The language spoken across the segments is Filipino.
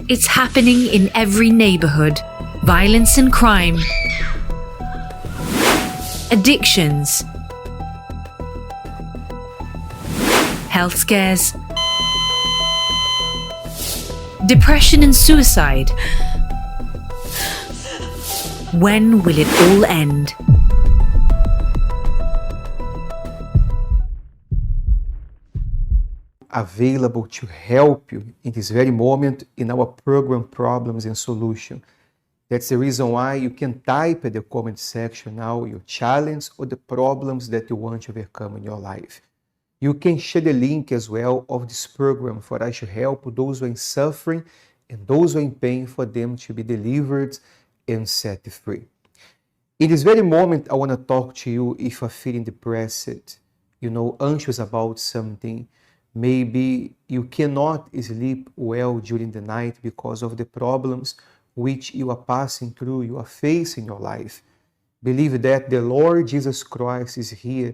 It's happening in every neighborhood. Violence and crime, addictions, health scares, depression and suicide. When will it all end? Available to help you in this very moment in our program Problems and Solution. That's the reason why you can type at the comment section now your challenge or the problems that you want to overcome in your life. You can share the link as well of this program for us to help those who are in suffering and those who are in pain for them to be delivered and set free. In this very moment, I want to talk to you if you're feeling depressed, anxious about something. Maybe you cannot sleep well during the night because of the problems which you are passing through, you are facing in your life. Believe that the Lord Jesus Christ is here,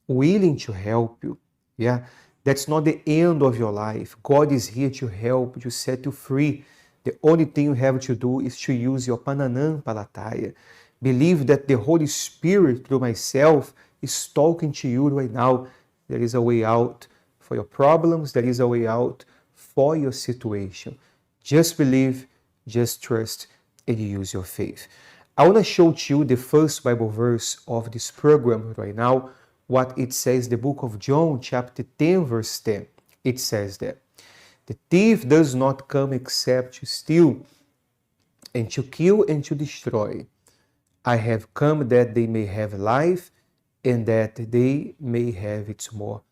willing to help you. Yeah, that's not the end of your life. God is here to help, to set you free. The only thing you have to do is to use your Pananam Palataya. Believe that the Holy Spirit, through myself, is talking to you right now. There is a way out for your problems. There is a way out for your situation. Just believe, just trust, and use your faith. I want to show to you the first Bible verse of this program right now, what it says, the book of John, chapter 10, verse 10. It says that the thief does not come except to steal and to kill and to destroy. I have come that they may have life and that they may have it more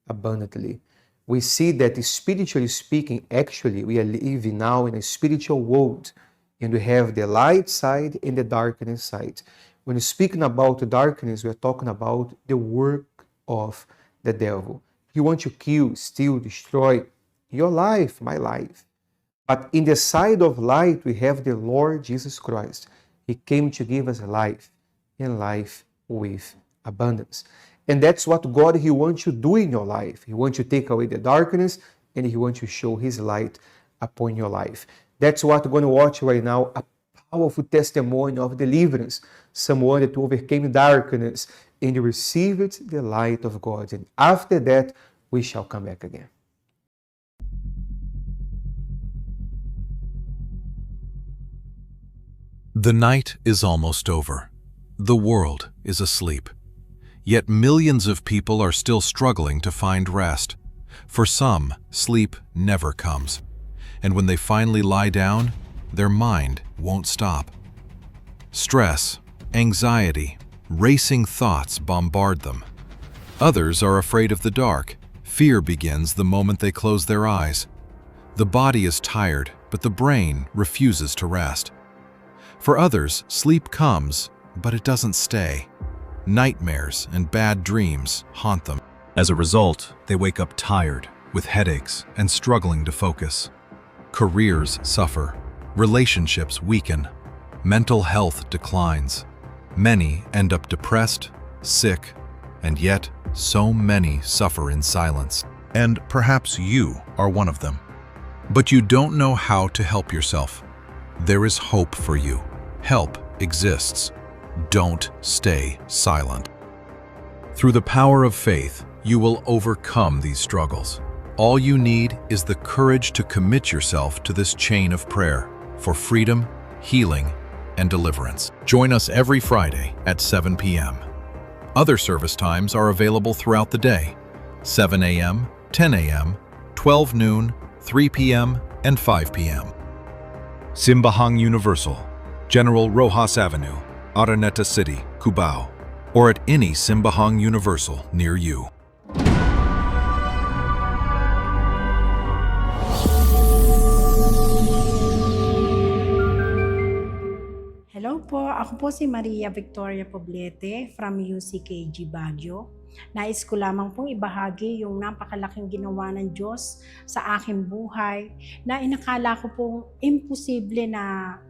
abundantly. We see that spiritually speaking, actually, we are living now in a spiritual world, and we have the light side and the darkness side. When we're speaking about the darkness, we're talking about the work of the devil. He wants to kill, steal, destroy your life, my life. But in the side of light, we have the Lord Jesus Christ. He came to give us life, and life with abundance. And that's what God, He wants to do in your life. He wants to take away the darkness, and He wants to show His light upon your life. That's what we're going to watch right now, a powerful testimony of deliverance. Someone that overcame darkness and received the light of God. And after that, we shall come back again. The night is almost over. The world is asleep. Yet millions of people are still struggling to find rest. For some, sleep never comes. And when they finally lie down, their mind won't stop. Stress, anxiety, racing thoughts bombard them. Others are afraid of the dark. Fear begins the moment they close their eyes. The body is tired, but the brain refuses to rest. For others, sleep comes, but it doesn't stay. Nightmares and bad dreams haunt them. As a result, they wake up tired, with headaches and struggling to focus. Careers suffer, relationships weaken, mental health declines. Many end up depressed, sick, and yet so many suffer in silence. And perhaps you are one of them. But you don't know how to help yourself. There is hope for you. Help exists. Don't stay silent. Through the power of faith, you will overcome these struggles. All you need is the courage to commit yourself to this chain of prayer for freedom, healing, and deliverance. Join us every Friday at 7 p.m. Other service times are available throughout the day: 7 a.m., 10 a.m., 12 noon, 3 p.m., and 5 p.m. Simbahang Universal, General Rojas Avenue, Araneta City, Cubao, or at any Simbahang Universal near you. Hello po, ako po si Maria Victoria Poblete from UCKG Baguio. Nais ko lamang pong ibahagi yung napakalaking ginawa ng Diyos sa aking buhay na inakala ko pong imposible na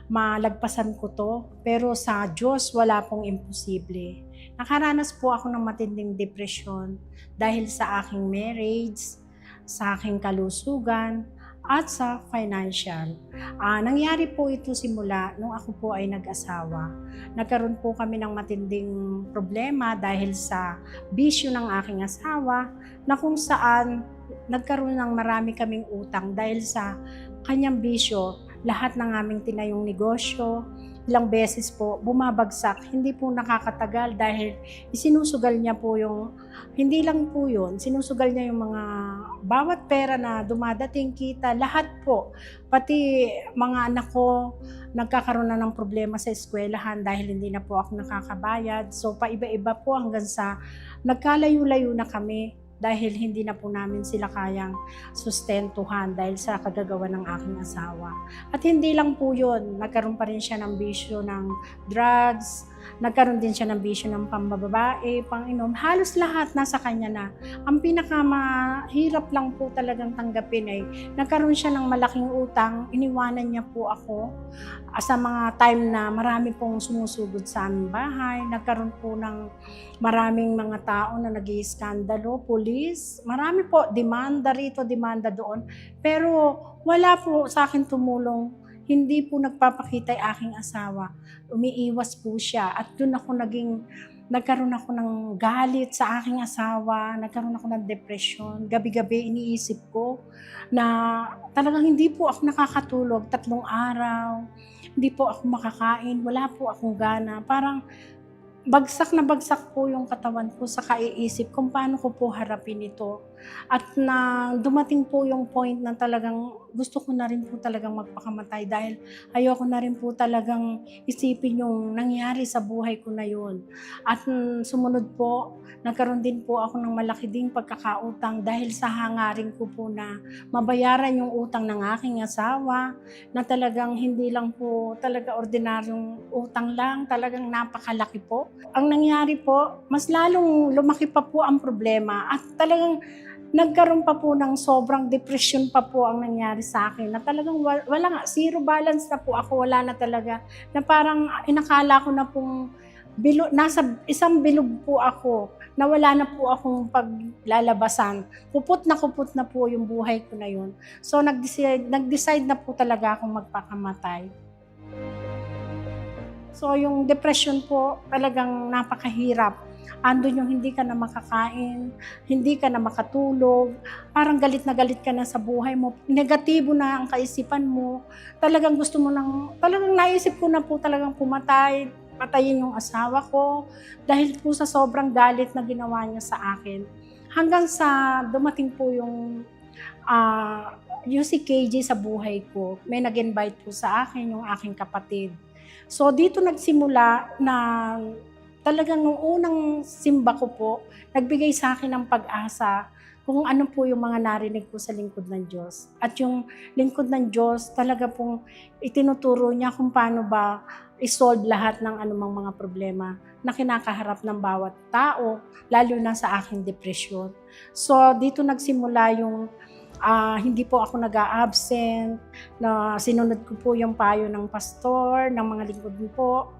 malagpasan ko to, pero sa Diyos wala pong imposible. Nakaranas po ako ng matinding depresyon dahil sa aking marriage, sa aking kalusugan, at sa financial. Nangyari po ito simula nung ako po ay nag-asawa. Nagkaroon po kami ng matinding problema dahil sa bisyo ng aking asawa na kung saan nagkaroon ng marami kaming utang dahil sa kanyang bisyo. Lahat ng aming tinayong negosyo, ilang beses po bumabagsak, hindi po nakakatagal dahil isinusugal niya po yung, hindi lang po yun, sinusugal niya yung mga bawat pera na dumadating kita, lahat po, pati mga anak ko nagkakaroon na ng problema sa eskwelahan dahil hindi na po ako nakakabayad. So paiba-iba po hanggang sa nagkalayo-layo na kami dahil hindi na po namin sila kayang sustentuhan dahil sa kagagawa ng aking asawa. At hindi lang po yun, nagkaroon pa rin siya ng bisyo ng drugs, nagkaroon din siya ng bisyo ng pambababae, panginom, halos lahat nasa kanya na. Ang pinakamahirap lang po talagang tanggapin ay nagkaroon siya ng malaking utang, iniwanan niya po ako sa mga time na marami pong sumusugod sa aming bahay, nagkaroon po ng maraming mga tao na nag-iiskandalo, pulis, marami po, demanda rito, demanda doon, pero wala po sa akin tumulong. Hindi po nagpapakita yung aking asawa. Umiiwas po siya at doon ako nagkaroon ako ng galit sa aking asawa, nagkaroon ako ng depression. Gabi-gabi iniisip ko na talagang hindi po ako nakakatulog 3 araw, hindi po ako makakain, wala po akong gana. Parang bagsak na bagsak po yung katawan ko sa kaiisip kung paano ko po harapin ito. At na dumating po yung point na talagang gusto ko na rin po talagang magpakamatay dahil ayoko na rin po talagang isipin yung nangyari sa buhay ko na yun. At sumunod po, nagkaroon din po ako ng malaki ding pagkakautang dahil sa hangarin ko po na mabayaran yung utang ng aking asawa na talagang hindi lang po talaga ordinaryong utang lang, talagang napakalaki po. Ang nangyari po, mas lalong lumaki pa po ang problema at talagang nagkaroon pa po ng sobrang depression pa po ang nangyari sa akin na talagang wala nga, zero balance na po ako, wala na talaga, na parang inakala ko na pong nasa isang bilog po ako, na wala na po akong paglalabasan. Kupot na po yung buhay ko na yun. So nag-decide na po talaga akong magpakamatay. So yung depression po talagang napakahirap. Andun yung hindi ka na makakain, hindi ka na makatulog, parang galit ka na sa buhay mo, negatibo na ang kaisipan mo, talagang gusto mo talagang naisip ko na po talagang patayin yung asawa ko dahil po sa sobrang galit na ginawa niya sa akin. Hanggang sa dumating po yung UCKG sa buhay ko, may nag-invite po sa akin yung aking kapatid. So dito nagsimula na talagang nung unang simba ko po, nagbigay sa akin ng pag-asa kung ano po yung mga narinig ko sa lingkod ng Diyos. At yung lingkod ng Diyos, talaga pong itinuturo niya kung paano ba isolve lahat ng anumang mga problema na kinakaharap ng bawat tao, lalo na sa aking depresyon. So dito nagsimula yung hindi po ako nag-a-absent, na sinunod ko po yung payo ng pastor, ng mga lingkod po.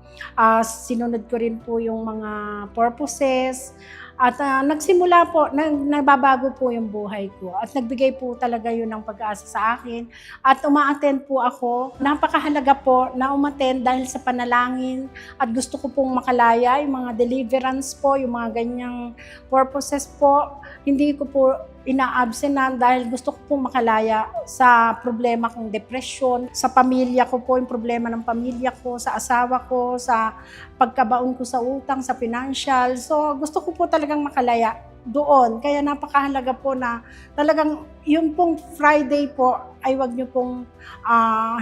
Sinunod ko rin po yung mga purposes. At nagsimula po, nababago po yung buhay ko. At nagbigay po talaga yun ng pag-asa sa akin. At uma-attend po ako. Napakahalaga po na umattend dahil sa panalangin. At gusto ko pong makalaya yung mga deliverance po, yung mga ganyang purposes po. Hindi ko po ina-absent na dahil gusto ko pong makalaya sa problema kong depression, sa pamilya ko po, yung problema ng pamilya ko, sa asawa ko, sa pagkabaon ko sa utang, sa financial. So gusto ko po talagang makalaya doon. Kaya napakahalaga po na talagang yung pong Friday po ay wag niyo pong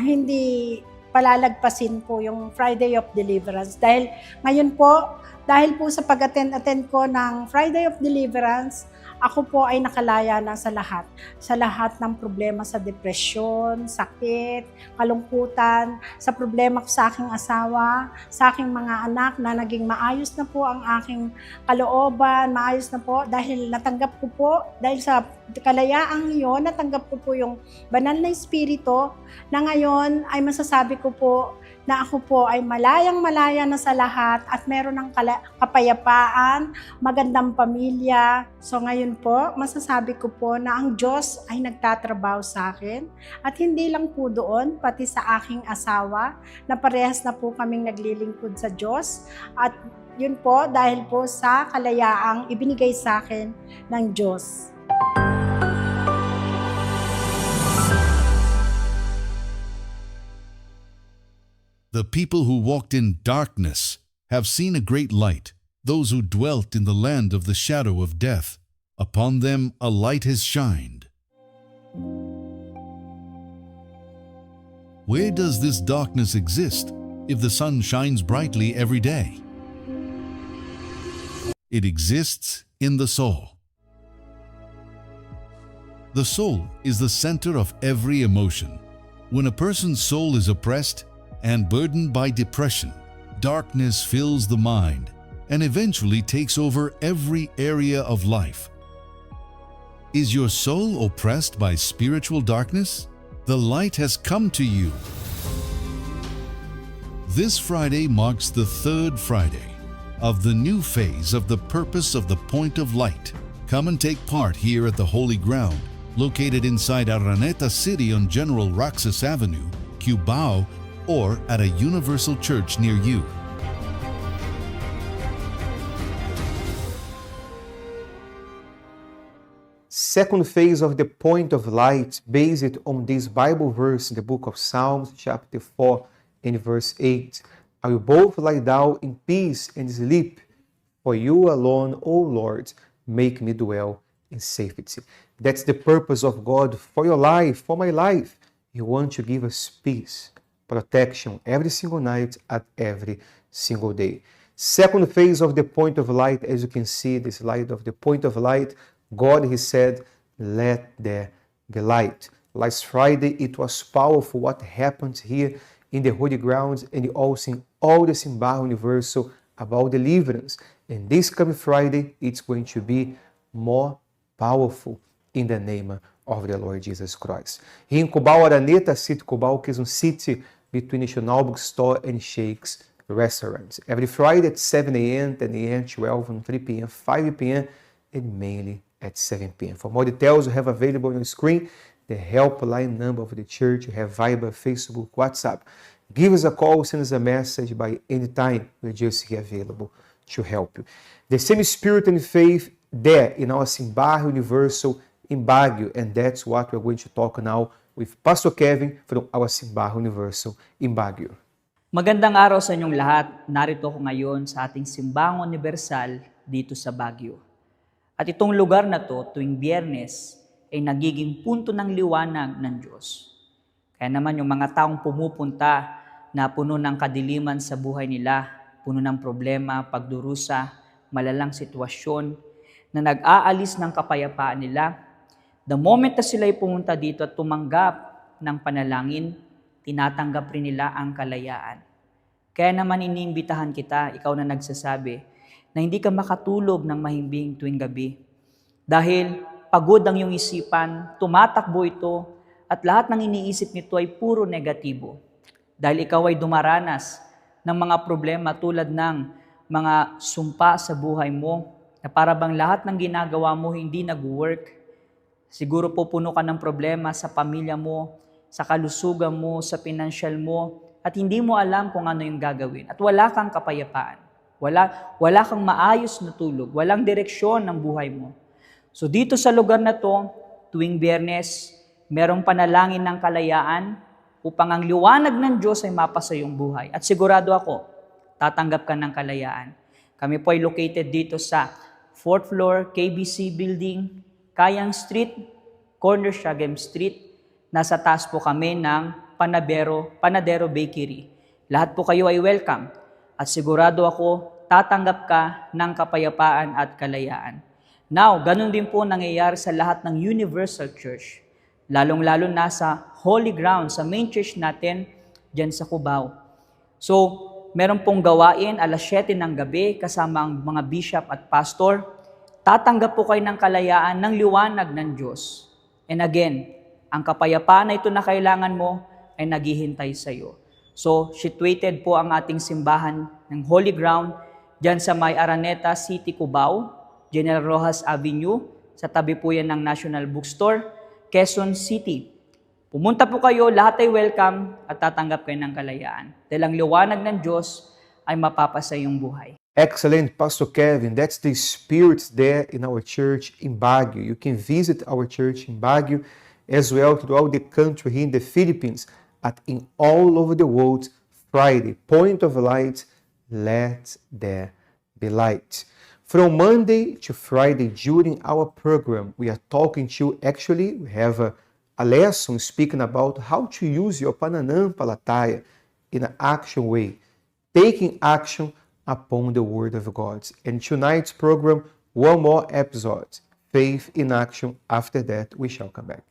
hindi palalagpasin po yung Friday of Deliverance. Dahil ngayon po, dahil po sa pag-attend ko ng Friday of Deliverance, ako po ay nakalaya na sa lahat ng problema sa depresyon, sakit, kalungkutan, sa problema ko sa aking asawa, sa aking mga anak na naging maayos na po ang aking kalooban, maayos na po dahil natanggap ko po, dahil sa kalayaang iyon, natanggap ko po yung banal na espiritu na ngayon ay masasabi ko po na ako po ay malayang-malaya na sa lahat at meron ng kapayapaan, magandang pamilya. So ngayon po, masasabi ko po na ang Diyos ay nagtatrabaho sa akin at hindi lang po doon, pati sa aking asawa na parehas na po kaming naglilingkod sa Diyos at yun po dahil po sa kalayaang ibinigay sa akin ng Diyos. The people who walked in darkness have seen a great light. Those who dwelt in the land of the shadow of death, upon them a light has shined. Where does this darkness exist if the sun shines brightly every day? It exists in the soul. The soul is the center of every emotion. When a person's soul is oppressed and burdened by depression, darkness fills the mind and eventually takes over every area of life. Is your soul oppressed by spiritual darkness? The light has come to you. This Friday marks the third Friday of the new phase of the purpose of the Point of Light. Come and take part here at the Holy Ground, located inside Araneta City on General Roxas Avenue, Cubao, or at a universal church near you. Second phase of the Point of Light, based on this Bible verse in the book of Psalms, chapter 4 and verse 8. I will both lie down in peace and sleep, for you alone, O Lord, make me dwell in safety. That's the purpose of God for your life, for my life. He wants to give us peace, protection every single night at every single day. Second phase of the Point of Light, as you can see, the slide of the Point of Light, God, He said, let there be light. Last Friday, it was powerful what happened here in the Holy Grounds and also in all the Simbajo Universal about deliverance. And this coming Friday, it's going to be more powerful in the name of the Lord Jesus Christ. Here in Cubao, Araneta City, Cubao, which is a city between the National Bookstore and Shakes Restaurant. Every Friday at 7 a.m., 10 a.m., 12 and 3 p.m., 5 p.m., and mainly at 7 p.m. For more details, you have available on your screen the helpline number of the church. You have Viber, Facebook, WhatsApp. Give us a call, send us a message by any time. We're just here available to help you. The same spirit and faith there in our Simbajo Universal in Baguio, and that's what we're going to talk now with Pastor Kevin from our Simbajo Universal in Baguio. Magandang araw sa inyong lahat. Narito ako ngayon sa ating Simbahan Universal dito sa Baguio. At itong lugar na to tuwing Biyernes ay nagiging punto ng liwanag ng Diyos. Kaya naman yung mga taong pumupunta na puno ng kadiliman sa buhay nila, puno ng problema, pagdurusa, malalang sitwasyon, na nag-aalis ng kapayapaan nila, the moment na sila'y pumunta dito at tumanggap ng panalangin, tinatanggap rin nila ang kalayaan. Kaya naman iniimbitahan kita, ikaw na nagsasabi, na hindi ka makatulog ng mahimbing tuwing gabi. Dahil pagod ang iyong isipan, tumatakbo ito, at lahat ng iniisip nito ay puro negatibo. Dahil ikaw ay dumaranas ng mga problema tulad ng mga sumpa sa buhay mo, na para bang lahat ng ginagawa mo hindi nag-work. Siguro po puno ka ng problema sa pamilya mo, sa kalusugan mo, sa pinansyal mo, at hindi mo alam kung ano yung gagawin. At wala kang kapayapaan. Wala kang maayos na tulog. Walang direksyon ng buhay mo. So dito sa lugar na to, tuwing Biyernes, merong panalangin ng kalayaan upang ang liwanag ng Diyos ay mapasa iyong buhay. At sigurado ako, tatanggap ka ng kalayaan. Kami po ay located dito sa 4th floor, KBC Building, Kayang Street, corner Siagam Street. Nasa taas po kami ng Panadero Bakery. Lahat po kayo ay welcome. At sigurado ako, tatanggap ka ng kapayapaan at kalayaan. Now, ganun din po nangyayari sa lahat ng Universal Church. Lalong-lalo na sa Holy Ground, sa main church natin, dyan sa Cubao. So, meron pong gawain, 7:00 ng gabi, kasama ang mga bishop at pastor. Tatanggap po kayo ng kalayaan, ng liwanag ng Diyos. And again, ang kapayapaan na ito na kailangan mo ay naghihintay sa iyo. So, situated po ang ating simbahan ng Holy Ground Diyan sa may Araneta City, Cubao, General Rojas Avenue, sa tabi po yan ng National Bookstore, Quezon City. Pumunta po kayo, lahat ay welcome at tatanggap kayo ng kalayaan. Dahil ang liwanag ng Diyos ay mapapasa yung buhay. Excellent, Pastor Kevin. That's the spirit there in our church in Baguio. You can visit our church in Baguio as well throughout the country here in the Philippines and in all over the world. Friday, Point of Light, let there be light. From Monday to Friday during our program, we are talking to, actually, we have a lesson speaking about how to use your pananampalataya in an action way, taking action upon the Word of God. And tonight's program, one more episode, Faith in Action. After that, we shall come back.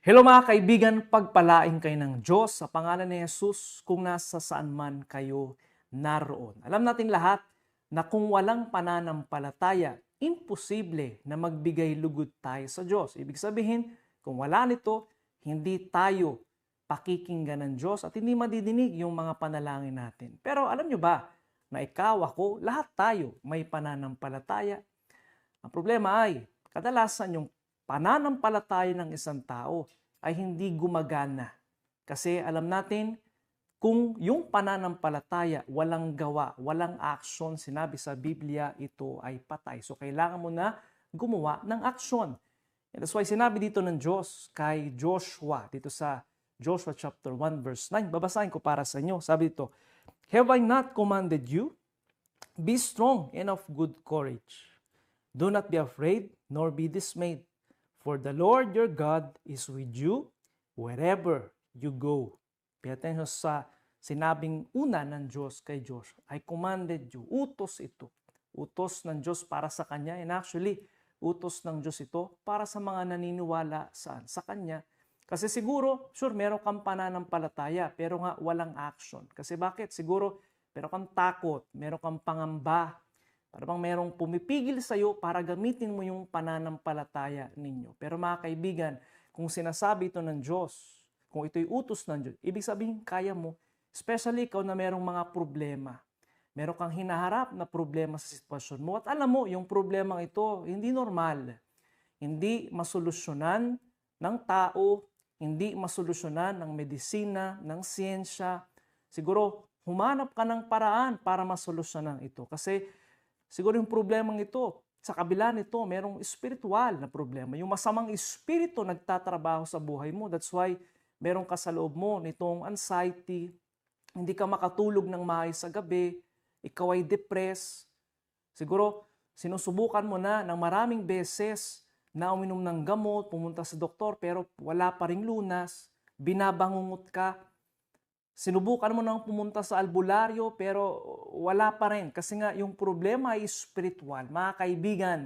Hello mga kaibigan, pagpalain kayo ng Diyos sa pangalan ni Jesus kung nasa saan man kayo naroon. Alam natin lahat na kung walang pananampalataya, imposible na magbigay lugod tayo sa Diyos. Ibig sabihin, kung wala nito, hindi tayo pakikinggan ng Diyos at hindi madidinig yung mga panalangin natin. Pero alam nyo ba na ikaw, ako, lahat tayo may pananampalataya? Ang problema ay, kadalasan yung pananampalataya ng isang tao ay hindi gumagana. Kasi alam natin, kung yung pananampalataya walang gawa, walang aksyon, sinabi sa Biblia, ito ay patay. So kailangan mo na gumawa ng aksyon. And that's why sinabi dito ng Diyos kay Joshua, dito sa Joshua chapter 1 verse 9. Babasahin ko para sa inyo. Sabi dito, "Have I not commanded you? Be strong and of good courage. Do not be afraid, nor be dismayed. For the Lord your God is with you wherever you go." Pay attention sa sinabing una ng Diyos kay Joshua. I commanded you. Utos ito. Utos ng Diyos para sa Kanya. And actually, utos ng Diyos ito para sa mga naniniwala saan? Sa Kanya. Kasi siguro, sure, meron kang pananampalataya, pero nga walang action. Kasi bakit? Siguro, meron kang takot, meron kang pangamba, para bang merong pumipigil sa iyo para gamitin mo yung pananampalataya ninyo. Pero mga kaibigan, kung sinasabi ito ng Diyos, kung ito'y utos ng Diyos, ibig sabihin kaya mo, especially ikaw na merong mga problema. Meron kang hinaharap na problema sa sitwasyon mo. At alam mo, yung problema ito, hindi normal. Hindi masolusyonan ng tao, hindi masolusyonan ng medisina, ng siyensya. Siguro, humanap ka ng paraan para masolusyonan ito. Kasi siguro yung problemang ito, sa kabila nito, merong spiritual na problema. Yung masamang espiritu nagtatrabaho sa buhay mo. That's why meron ka sa loob mo nitong anxiety, hindi ka makatulog ng maayos sa gabi, ikaw ay depressed. Siguro, sinusubukan mo na ng maraming beses na uminom ng gamot, pumunta sa doktor, pero wala pa ring lunas, binabangungot ka. Sinubukan mo nang pumunta sa albularyo pero wala pa rin kasi nga yung problema ay spiritual. Mga kaibigan,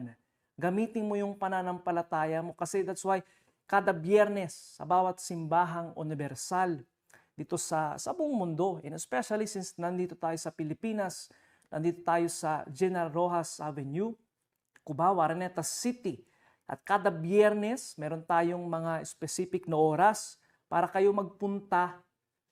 gamitin mo yung pananampalataya mo kasi that's why kada Biyernes sa bawat simbahang universal dito sa buong mundo, and especially since nandito tayo sa Pilipinas, nandito tayo sa General Rojas Avenue, Cubao, Araneta City. At kada Biyernes, meron tayong mga specific na oras para kayo magpunta.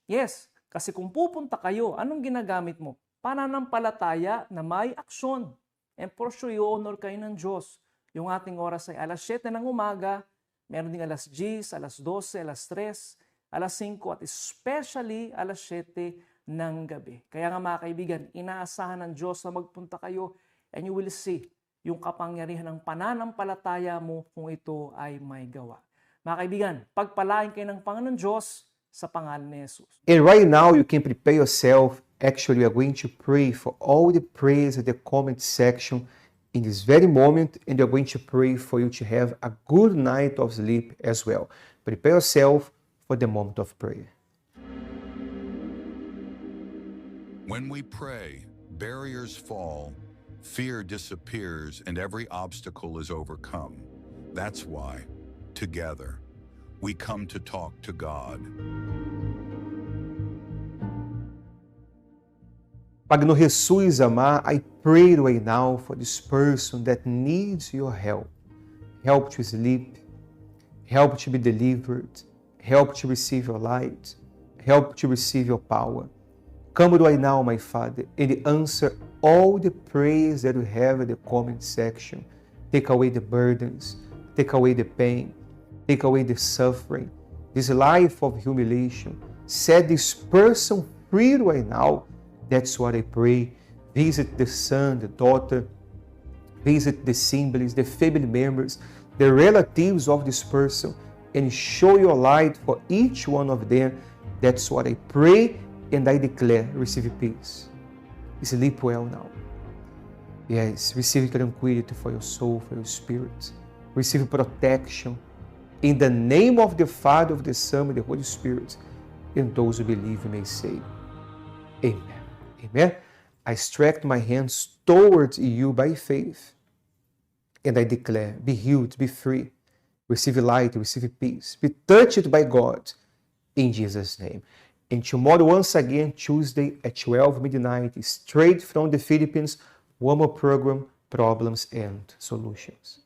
Yes, kasi kung pupunta kayo, anong ginagamit mo? Pananampalataya na may aksyon. And for sure, i-honor kayo ng Diyos. Yung ating oras ay alas 7 ng umaga, meron ding alas 10, alas 12, alas 3, alas 5, at especially alas 7 ng gabi. Kaya nga mga kaibigan, inaasahan ng Diyos na magpunta kayo and you will see yung kapangyarihan ng pananampalataya mo kung ito ay may gawa. Mga kaibigan, pagpalain kayo ng Panginoon Diyos sa pangalan ni Jesus. And right now, you can prepare yourself. Actually, we are going to pray for all the prayers in the comment section in this very moment, and we are going to pray for you to have a good night of sleep as well. Prepare yourself for the moment of prayer. When we pray, barriers fall, fear disappears, and every obstacle is overcome. That's why, together, we come to talk to God. Pagno Jesus amar, I pray right now for this person that needs your help. help to sleep, help to be delivered, help to receive your light, help to receive your power. Come right now, my Father, and answer all the prayers that we have in the comment section. Take away the burdens, take away the pain, take away the suffering, this life of humiliation. Set this person free right now. That's what I pray. Visit the son, the daughter, visit the siblings, the family members, the relatives of this person, and show your light for each one of them. That's what I pray and I declare. Receive peace. Sleep well now. Yes, receive tranquility for your soul, for your spirit. Receive protection. In the name of the Father, of the Son, and the Holy Spirit. And those who believe may say, Amen. Amen. I stretch my hands towards you by faith. And I declare, be healed, be free. Receive light, receive peace. Be touched by God. In Jesus' name. And tomorrow, once again, Tuesday at 12 midnight, straight from the Philippines, one more program, Problems and Solutions.